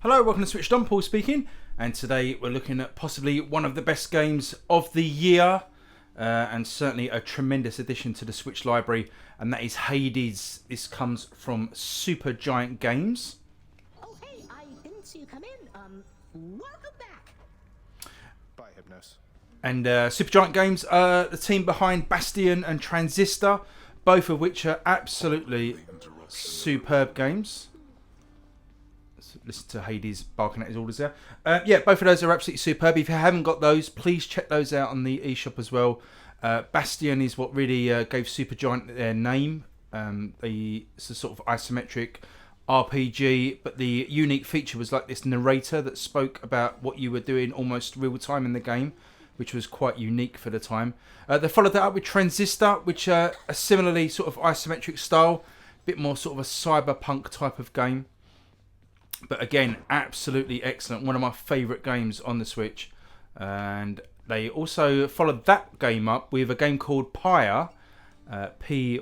Hello, welcome to SwitchedOn, Paul speaking, and today we're looking at possibly one of the best games of the year, and certainly a tremendous addition to the Switch library, and that is Hades. This comes from Supergiant Games. Oh, hey, I didn't see you come in. Welcome back. Bye, Hypnos. And Supergiant Games, the team behind Bastion and Transistor, both of which are absolutely superb games. Listen to Hades barking at his orders there. Yeah, both of those are absolutely superb. If you haven't got those, please check those out on the eShop as well. Bastion is what really gave Supergiant their name. It's a sort of isometric RPG, but the unique feature was like this narrator that spoke about what you were doing almost real time in the game, which was quite unique for the time. They followed that up with Transistor, which a similarly sort of isometric style, a bit more sort of a cyberpunk type of game. But again, absolutely excellent. One of my favourite games on the Switch. And they also followed that game up with a game called Pyre. Pyre,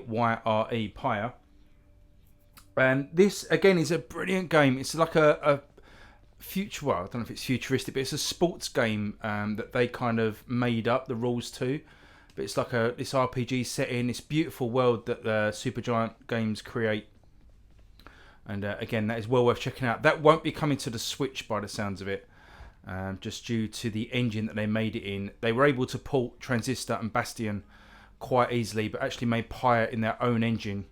Pyre. And this, again, is a brilliant game. It's like a future, well, I don't know if it's futuristic, but it's a sports game that they kind of made up the rules to. But it's like this RPG set in this beautiful world that the Supergiant Games create. And again, that is well worth checking out. That won't be coming to the Switch by the sounds of it, just due to the engine that they made it in. They were able to port Transistor and Bastion quite easily, but actually made Pyre in their own engine,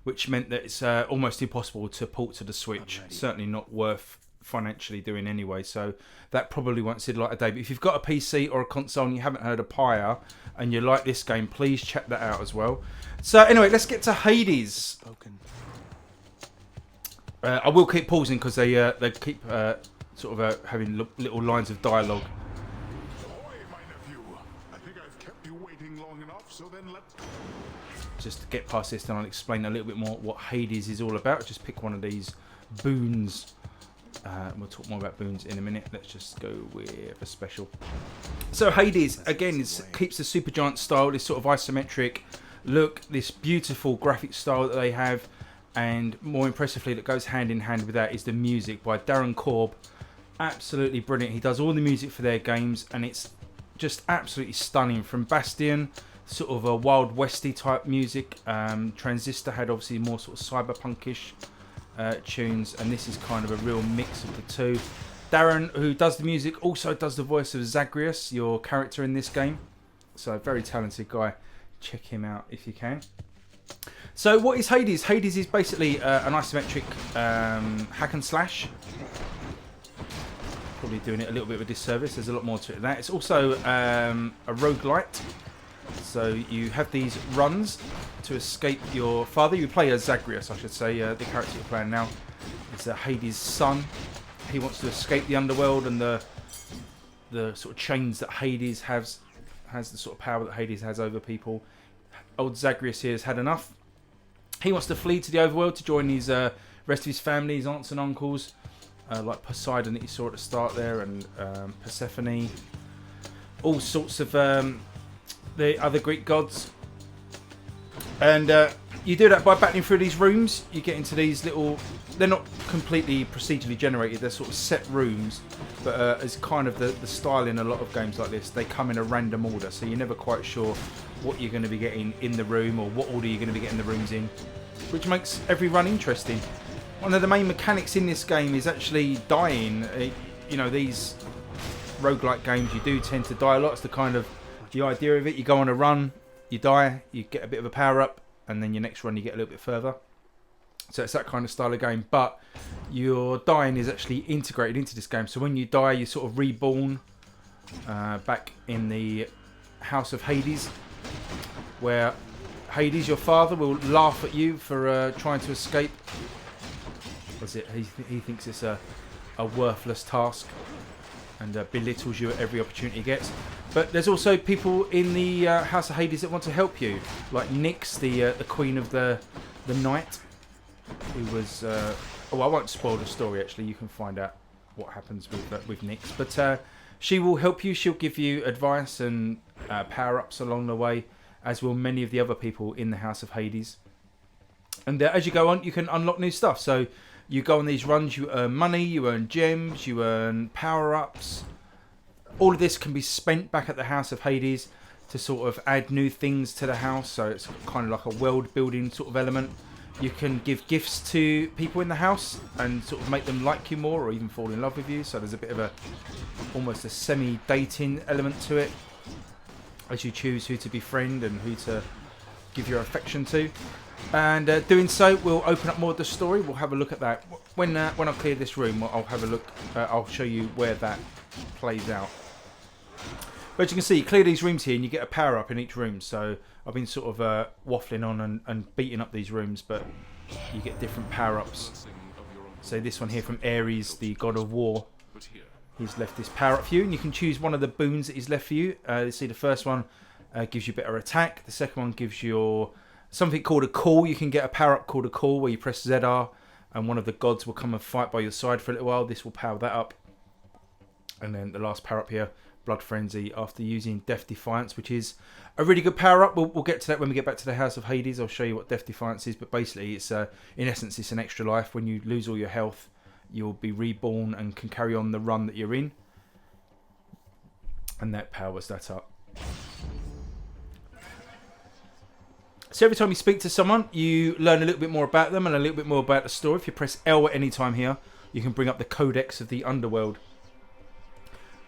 which meant that it's almost impossible to port to the Switch. Certainly not worth financially doing anyway, so that probably won't see the light of day. But if you've got a PC or a console and you haven't heard of Pyre and you like this game, please check that out as well. So anyway, let's get to Hades. I will keep pausing because they keep sort of having little lines of dialogue. Ahoy, my nephew. I think I've kept you waiting long enough, so then let's... Just to get past this, then I'll explain a little bit more what Hades is all about. Just pick one of these boons. We'll talk more about boons in a minute. Let's just go with a special. So Hades, again, keeps the Supergiant style, this sort of isometric look, this beautiful graphic style that they have. And more impressively, that goes hand in hand with that is the music by Darren Korb. Absolutely brilliant. He does all the music for their games, and it's just absolutely stunning. From Bastion, sort of a Wild Westy type music. Transistor had obviously more sort of cyberpunkish tunes, and this is kind of a real mix of the two. Darren, who does the music, also does the voice of Zagreus, your character in this game. So a very talented guy. Check him out if you can. So what is Hades? Hades is basically an isometric hack and slash. Probably doing it a little bit of a disservice. There's a lot more to it than that. It's also a roguelite. So you have these runs to escape your father. You play as Zagreus, I should say. The character you're playing now is Hades' son. He wants to escape the Underworld and the sort of chains that Hades has the sort of power that Hades has over people. Old Zagreus here has had enough. He wants to flee to the overworld to join his rest of his family, his aunts and uncles, like Poseidon that you saw at the start there, and Persephone. All sorts of the other Greek gods. And you do that by battling through these rooms. You get into these little... They're not completely procedurally generated. They're sort of set rooms. But as kind of the style in a lot of games like this, they come in a random order. So you're never quite sure what you're going to be getting in the room or what order you're going to be getting the rooms in, which makes every run interesting. One of the main mechanics in this game is actually dying. You know, these roguelike games, you do tend to die a lot. It's the kind of the idea of it. You go on a run, you die, you get a bit of a power up, and then your next run you get a little bit further. So it's that kind of style of game, but your dying is actually integrated into this game. So when you die, you're sort of reborn back in the House of Hades, where Hades, your father, will laugh at you for trying to escape. He thinks it's a worthless task and belittles you at every opportunity he gets. But there's also people in the House of Hades that want to help you, like Nyx, the queen of the night, who was... I won't spoil the story, actually. You can find out what happens with Nyx. But she will help you. She'll give you advice and power-ups along the way, as will many of the other people in the House of Hades. And as you go on, you can unlock new stuff. So You go on these runs, you earn money, you earn gems, you earn power-ups. All of this can be spent back at the House of Hades to sort of add new things to the house, so it's kind of like a world building sort of element. You can give gifts to people in the house and sort of make them like you more or even fall in love with you, so there's a bit of almost a semi-dating element to it as you choose who to befriend and who to give your affection to. And doing so will open up more of the story. We'll have a look at that when I clear this room. I'll have a look. I'll show you where that plays out. But as you can see, you clear these rooms here and you get a power up in each room. So I've been sort of waffling on and beating up these rooms, but you get different power ups. So this one here from Ares, the god of war, he's left this power up for you, and you can choose one of the boons that he's left for you. You see the first one gives you better attack. The second one gives you something called a call. You can get a power up called a call where you press ZR and one of the gods will come and fight by your side for a little while. This will power that up. And then the last power up here, Blood Frenzy, after using Death Defiance, which is a really good power up. We'll get to that when we get back to the House of Hades. I'll show you what Death Defiance is, but basically it's in essence it's an extra life. When you lose all your health, you'll be reborn and can carry on the run that you're in, and that powers that up. So every time you speak to someone, you learn a little bit more about them and a little bit more about the story. If you press L at any time here, you can bring up the Codex of the Underworld.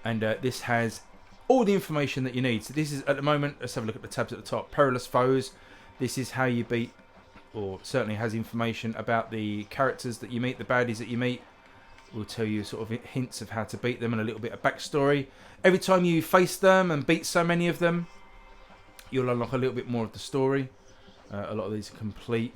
And this has all the information that you need. So this is, at the moment, let's have a look at the tabs at the top. Perilous Foes. This is how you beat, or certainly has information about the characters that you meet, the baddies that you meet. We'll tell you sort of hints of how to beat them and a little bit of backstory. Every time you face them and beat so many of them, you'll unlock a little bit more of the story. A lot of these are complete.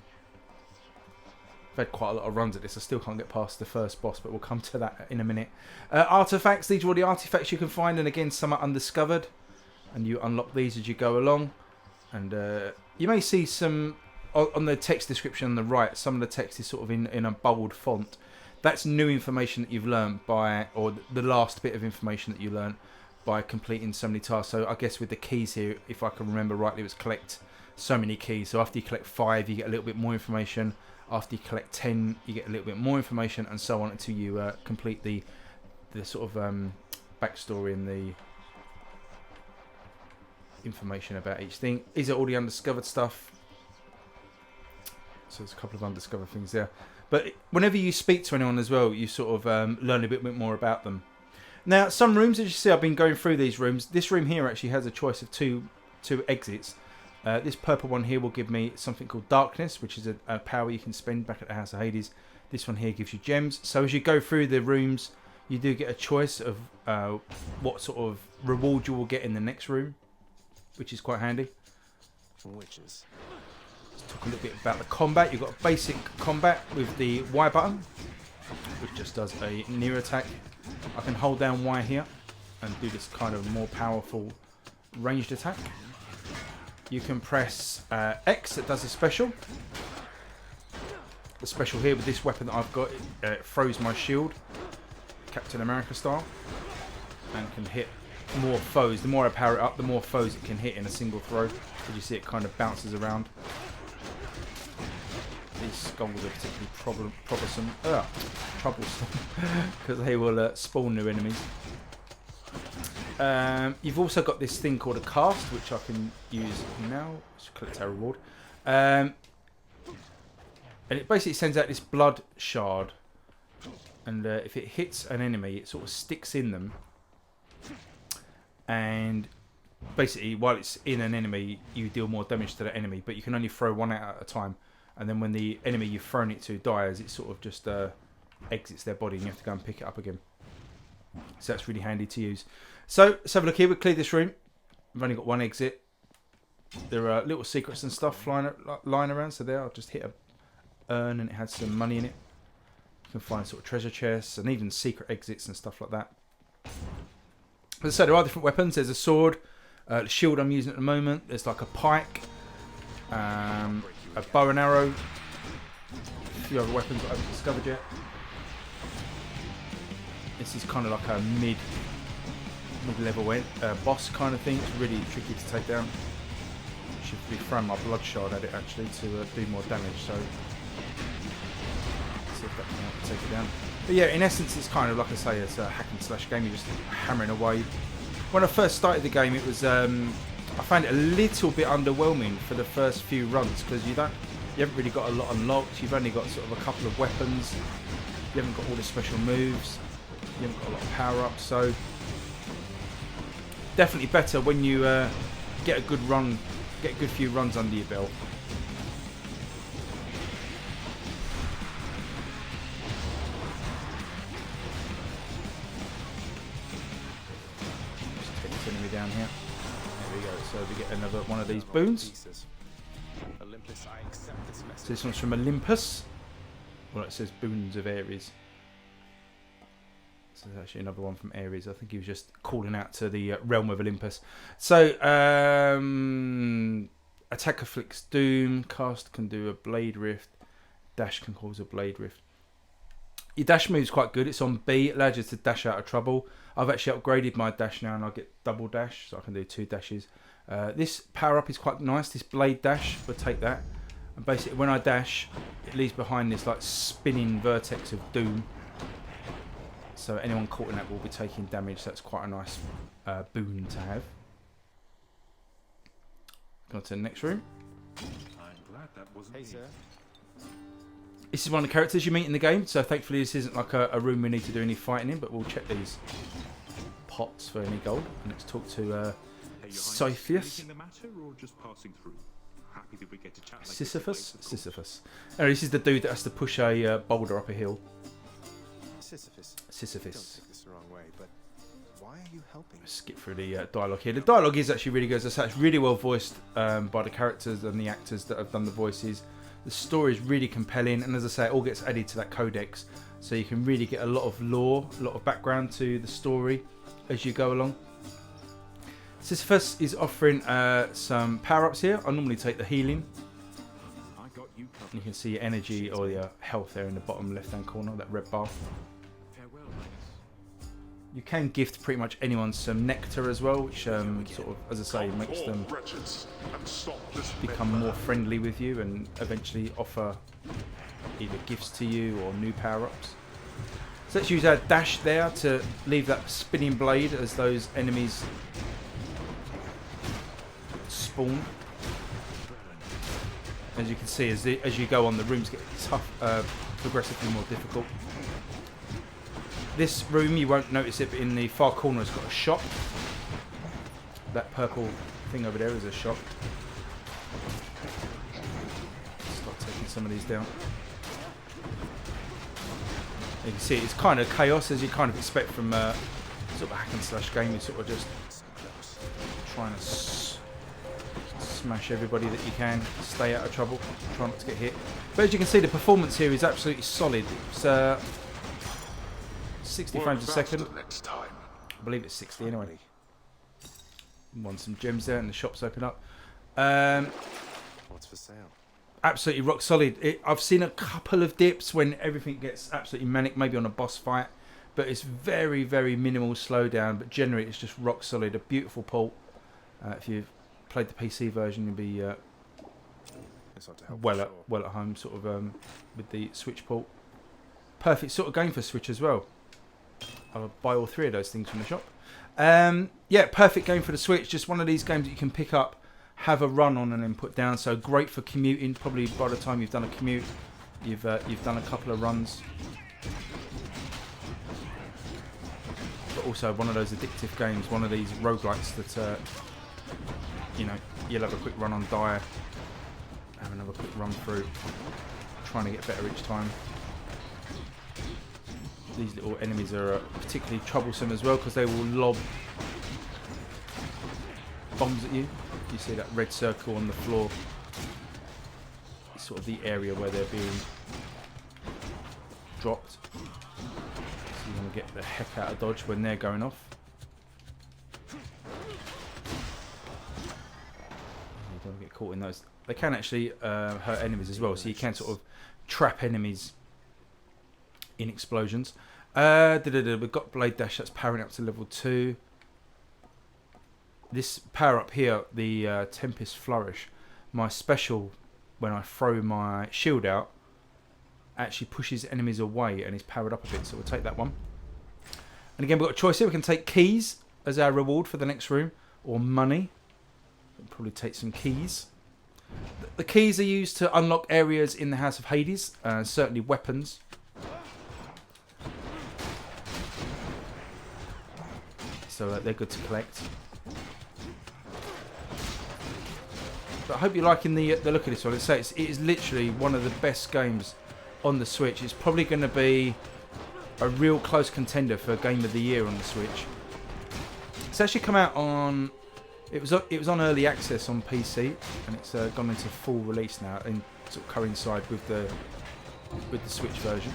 I've had quite a lot of runs at this. I still can't get past the first boss, but we'll come to that in a minute. Artifacts. These are all the artifacts you can find, and again, some are undiscovered, and you unlock these as you go along. And you may see some on the text description on the right. Some of the text is sort of in a bold font. That's new information that you've learned by, or the last bit of information that you learned by completing so many tasks. So I guess with the keys here, if I can remember rightly, it was collect so many keys. So after you collect 5, you get a little bit more information. After you collect 10, you get a little bit more information, and so on until you complete the sort of backstory and the information about each thing. These are all the undiscovered stuff. So there's a couple of undiscovered things there. But whenever you speak to anyone as well, you sort of learn a bit more about them. Now, some rooms, as you see, I've been going through these rooms. This room here actually has a choice of two exits. This purple one here will give me something called Darkness, which is a power you can spend back at the House of Hades. This one here gives you gems. So as you go through the rooms, you do get a choice of what sort of reward you will get in the next room, which is quite handy. Witches. Let's talk a little bit about the combat. You've got a basic combat with the Y button, which just does a near attack. I can hold down Y here and do this kind of more powerful ranged attack. You can press X, that does a special. The special here with this weapon that I've got, it throws my shield, Captain America style, and can hit more foes. The more I power it up, the more foes it can hit in a single throw. As you see, it kind of bounces around. These skulls are particularly troublesome, because they will spawn new enemies. You've also got this thing called a cast, which I can use now. Let's collect our reward. And it basically sends out this blood shard. And if it hits an enemy, it sort of sticks in them. And basically, while it's in an enemy, you deal more damage to that enemy. But you can only throw one out at a time. And then when the enemy you've thrown it to dies, it sort of just exits their body and you have to go and pick it up again. So that's really handy to use. So let's have a look here. We'll clear this room. We've only got one exit. There are little secrets and stuff lying around. So there, I'll just hit a urn and it had some money in it. You can find sort of treasure chests and even secret exits and stuff like that. As I said, there are different weapons. There's a sword, the shield I'm using at the moment. There's like a pike, a bow and arrow, a few other weapons that I haven't discovered yet. This is kind of like a mid-level boss kind of thing. It's really tricky to take down. Should be throwing my blood shard at it actually to do more damage. So let's see if that can help. take it down. But yeah, in essence, it's kind of like I say, it's a hack and slash game. You're just hammering away. When I first started the game, it was I found it a little bit underwhelming for the first few runs because you haven't really got a lot unlocked. You've only got sort of a couple of weapons. You haven't got all the special moves. You haven't got a lot of power-ups. So definitely better when you get a good run, get a good few runs under your belt. Enemy down here. There we go. So we get another one of these boons. Olympus, I accept this message. So this one's from Olympus. Well, it says boons of Ares. So there's actually another one from Ares. I think he was just calling out to the realm of Olympus. So attack afflicts doom. Cast can do a blade rift. Dash can cause a blade rift. Your dash move's quite good. It's on B. It allows you to dash out of trouble. I've actually upgraded my dash now and I get double dash. So I can do 2 dashes. This power up is quite nice. This blade dash, we'll take that. And basically when I dash, it leaves behind this like spinning vertex of doom. So anyone caught in that will be taking damage. So that's quite a nice boon to have. Go to the next room. I'm glad that wasn't Hey, me. sir. This is one of the characters you meet in the game, so thankfully this isn't like a room we need to do any fighting in, but we'll check these pots for any gold. And let's talk to Hey, Your Highness, Sisyphus. anything the matter or just passing through? Happy that we get to chat like this Sisyphus? later, of course. Sisyphus. Oh, this is the dude that has to push a boulder up a hill. Sisyphus. Don't Sisyphus. take this the wrong way, but why are you helping? Skip through the dialogue here. The dialogue is actually really good. As I say, it's really well voiced by the characters and the actors that have done the voices. The story is really compelling, and as I say, it all gets added to that codex, so you can really get a lot of lore, a lot of background to the story as you go along. Sisyphus is offering some power-ups here. I normally take the healing. I got you covered. You can see your energy or your health there in the bottom left-hand corner, that red bar. Farewell, Highness. You can gift pretty much anyone some nectar as well, which sort of, as I say, makes them Wretches, and stop this become madman. more friendly with you and eventually offer either gifts to you or new power-ups. So let's use our dash there to leave that spinning blade as those enemies spawn. As you can see, as you go on, the rooms get tough, progressively more difficult. This room, you won't notice it, but in the far corner it's got a shop. That purple thing over there is a shop. Start taking some of these down. You can see it's kind of chaos, as you kind of expect from sort of a hack and slash game. You're sort of just trying to smash everybody that you can, stay out of trouble, try not to get hit. But as you can see, the performance here is absolutely solid. It's 60 Work frames a second. faster next time. I believe it's 60 anyway. Want some gems there, and the shop's open up. What's for sale? Absolutely rock solid. I've seen a couple of dips when everything gets absolutely manic, maybe on a boss fight, but it's very, very minimal slowdown. But generally, it's just rock solid. A beautiful port. If you've played the PC version, you'll be It's not to help, well for at sure. well at home, sort of with the Switch port. Perfect sort of game for Switch as well. I'll buy all 3 of those things from the shop. Yeah, perfect game for the Switch. Just one of these games that you can pick up, have a run on, and then put down. So great for commuting. Probably by the time you've done a commute, you've done a couple of runs. But also one of those addictive games, one of these roguelikes that you know, you'll have a quick run on Dire, have another quick run through, trying to get better each time. These little enemies are particularly troublesome as well because they will lob bombs at you. You see that red circle on the floor? It's sort of the area where they're being dropped. So you want to get the heck out of dodge when they're going off. You don't want to get caught in those. They can actually hurt enemies as well, so you can sort of trap enemies in explosions. We've got Blade Dash, that's powering up to level 2. This power up here, the Tempest Flourish, my special when I throw my shield out actually pushes enemies away and is powered up a bit. So we'll take that one. And again, we've got a choice here. We can take keys as our reward for the next room, or money. We'll probably take some keys. The keys are used to unlock areas in the House of Hades, certainly weapons. So they're good to collect. But I hope you're liking the look of this one. It is literally one of the best games on the Switch. It's probably going to be a real close contender for Game of the Year on the Switch. It's actually come out on... It was on early access on PC, and it's gone into full release now, and sort of coincide with the Switch version.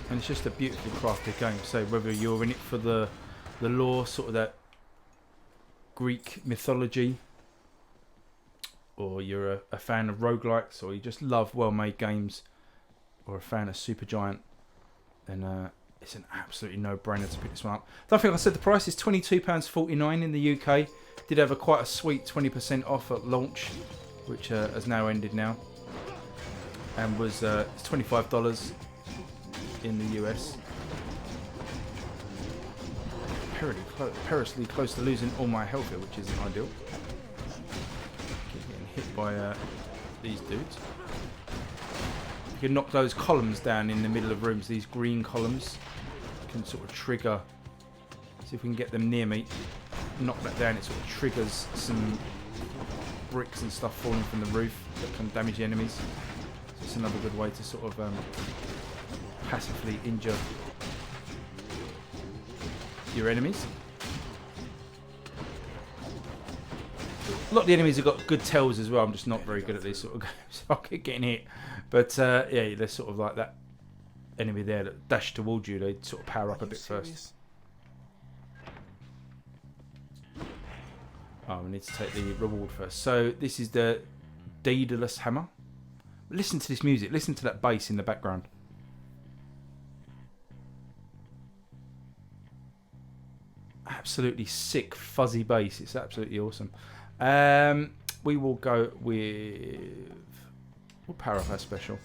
And it's just a beautifully crafted game. So whether you're in it for the lore, sort of that Greek mythology, or you're a fan of roguelikes, or you just love well-made games, or a fan of Supergiant, then it's an absolutely no-brainer to pick this one up. Don't think I said the price is £22.49 in the UK. Did have quite a sweet 20% off at launch, which has now ended now, and was it's $25 in the US. Perilously close to losing all my health here, which isn't ideal. Keep getting hit by these dudes. You can knock those columns down in the middle of rooms, these green columns. You can sort of trigger, see if we can get them near me. Knock that down, it sort of triggers some bricks and stuff falling from the roof that can damage the enemies. So it's another good way to sort of passively injure your enemies. A lot of the enemies have got good tells as well. I'm just not very good at these sort of games, so I keep getting hit. But yeah, they're sort of like that enemy there that dash towards you. They sort of power up a bit first. Oh, we need to take the reward first. So this is the Daedalus Hammer. Listen to this music. Listen to that bass in the background. Absolutely sick fuzzy bass. It's absolutely awesome. We will go with... We'll power up our special.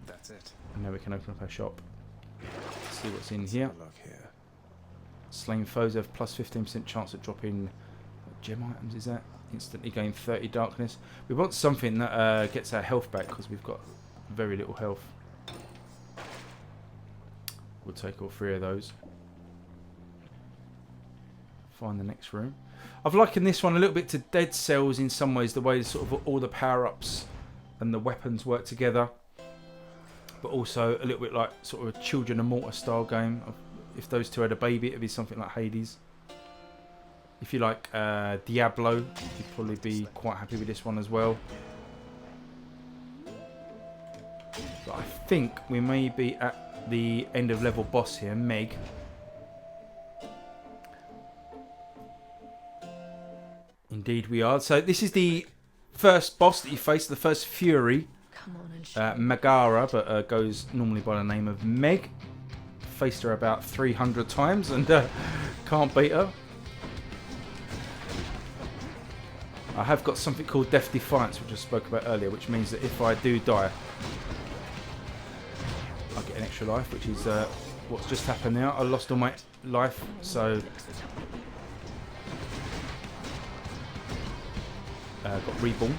That's it. And now we can open up our shop. See what's in here. Look here. Slain foes have plus 15% chance of dropping gem items, is that? Instantly gain 30 darkness. We want something that gets our health back, because we've got very little health. We'll take all three of those. Find the next room. I've likened this one a little bit to Dead Cells in some ways, the way sort of all the power-ups and the weapons work together, but also a little bit like sort of a Children of Mortar style game. If those two had a baby, it'd be something like Hades. If you like Diablo, you'd probably be quite happy with this one as well. But I think we may be at the end of level boss here, Meg. Indeed we are. So this is the first boss that you face, the first Fury. Megara, but goes normally by the name of Meg. Faced her about 300 times and can't beat her. I have got something called Death Defiance, which I spoke about earlier, which means that if I do die, I get an extra life, which is what's just happened now. I lost all my life, so got reborn.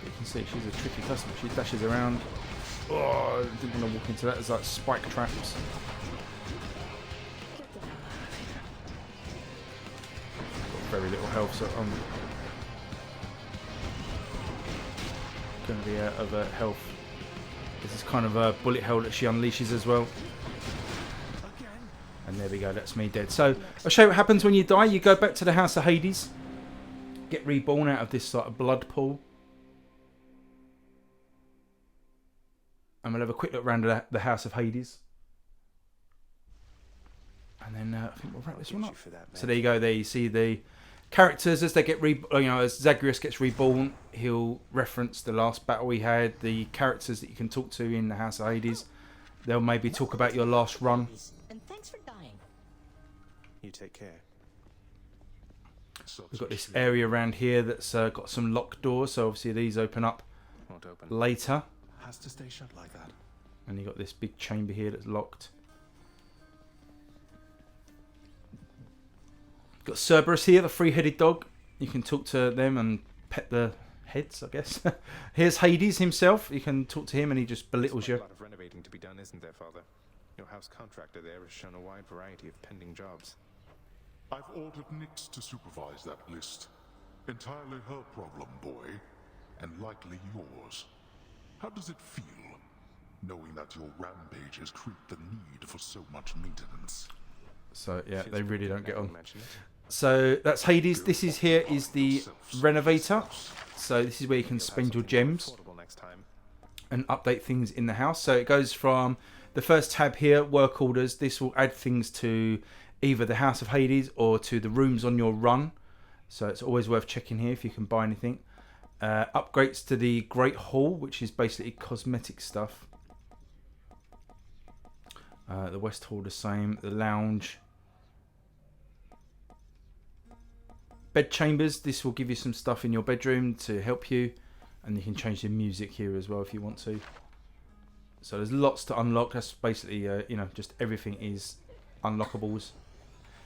You can see she's a tricky customer. She dashes around. Oh, I didn't want to walk into that. There's like spike traps. Got very little health, so I'm going to be out of health. This is kind of a bullet hell that she unleashes as well. And there we go, that's me dead. So I'll show you what happens when you die. You go back to the House of Hades, get reborn out of this sort of blood pool, and we'll have a quick look around the House of Hades, and then I think we'll wrap this one up. So there you go. There you see the characters as they get as Zagreus gets reborn, he'll reference the last battle we had. The characters that you can talk to in the House of Hades, they'll maybe talk about your last run. And thanks for dying. You take care. We've got this area around here that's got some locked doors, so obviously these open up Won't open. later. Has to stay shut like that. And you've got this big chamber here that's locked. Got Cerberus here, the three-headed dog. You can talk to them and pet the heads, I guess. Here's Hades himself. You can talk to him and he just belittles There's you. a lot of renovating to be done, isn't there, Father? Your house contractor there has shown a wide variety of pending jobs. I've ordered Nyx to supervise that list. Entirely her problem, boy, and likely yours. How does it feel, knowing that your rampage has created the need for so much maintenance? So yeah, they really don't get on. Mention it. So that's Hades. This is here is the renovator. So this is where you can spend your gems Affordable next time. and update things in the house. So it goes from the first tab here, work orders. This will add things to either the House of Hades or to the rooms on your run. So it's always worth checking here if you can buy anything. Upgrades to the Great Hall, which is basically cosmetic stuff. The West Hall the same. The lounge. Bed chambers. This will give you some stuff in your bedroom to help you. And you can change the music here as well if you want to. So there's lots to unlock. That's basically, just everything is unlockables.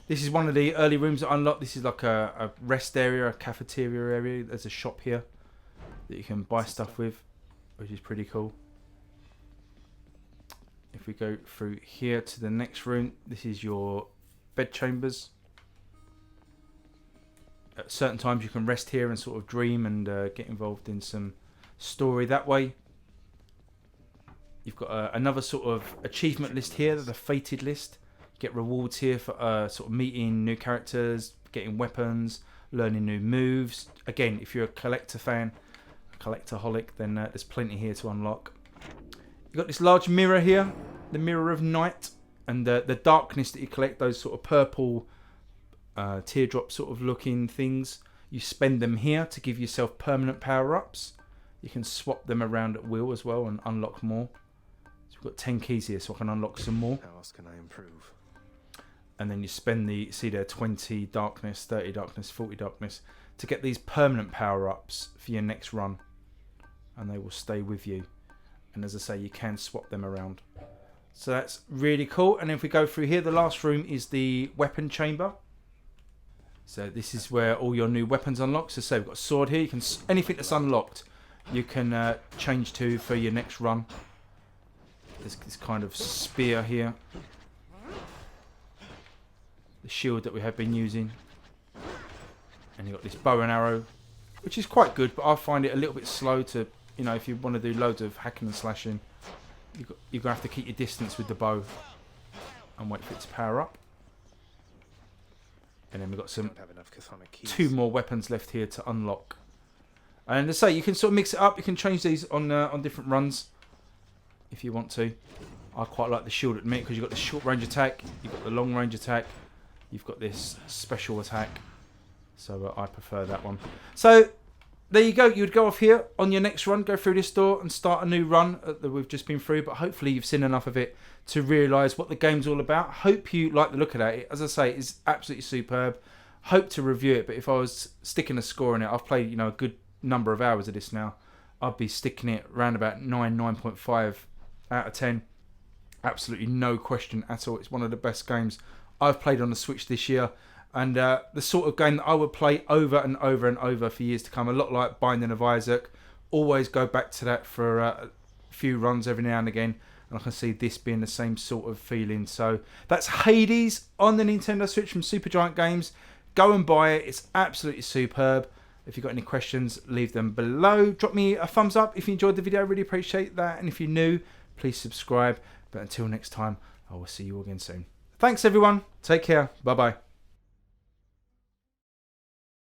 This is one of the early rooms that unlock. This is like a rest area, a cafeteria area. There's a shop here that you can buy stuff with, which is pretty cool. If we go through here to the next room, this is your bed chambers. At certain times you can rest here and sort of dream and get involved in some story that way. You've got another sort of achievement list here, the fated list. You get rewards here for sort of meeting new characters, getting weapons, learning new moves. Again, if you're a collector fan, a collectorholic, then there's plenty here to unlock. You've got this large mirror here, the Mirror of Night, and the darkness that you collect, those sort of purple teardrop sort of looking things. You spend them here to give yourself permanent power-ups. You can swap them around at will as well and unlock more. So we've got 10 keys here, so I can unlock some more. How else can I improve? And then you spend see there, 20 darkness, 30 darkness, 40 darkness to get these permanent power-ups for your next run. And they will stay with you. And as I say, you can swap them around. So that's really cool. And if we go through here, the last room is the weapon chamber. So this is where all your new weapons unlock. So say we've got a sword here. You can anything that's unlocked, you can change to for your next run. There's this kind of spear here. The shield that we have been using. And you've got this bow and arrow, which is quite good, but I find it a little bit slow to, if you want to do loads of hacking and slashing, you're going to have to keep your distance with the bow and wait for it to power up. And then we've got some Don't have enough chthonic keys. 2 more weapons left here to unlock. And to say, you can sort of mix it up. You can change these on different runs if you want to. I quite like the shield at the minute because you've got the short range attack, you've got the long range attack, you've got this special attack. So I prefer that one. So there you go. You would go off here on your next run, go through this door and start a new run that we've just been through. But hopefully you've seen enough of it to realise what the game's all about. Hope you like the look of it. As I say, it's absolutely superb. Hope to review it. But if I was sticking a score on it, I've played a good number of hours of this now. I'd be sticking it around about 9.5 out of 10. Absolutely no question at all. It's one of the best games I've played on the Switch this year. And the sort of game that I would play over and over and over for years to come. A lot like Binding of Isaac. Always go back to that for a few runs every now and again. And I can see this being the same sort of feeling. So that's Hades on the Nintendo Switch from Supergiant Games. Go and buy it. It's absolutely superb. If you've got any questions, leave them below. Drop me a thumbs up if you enjoyed the video. I really appreciate that. And if you're new, please subscribe. But until next time, I will see you all again soon. Thanks, everyone. Take care. Bye-bye.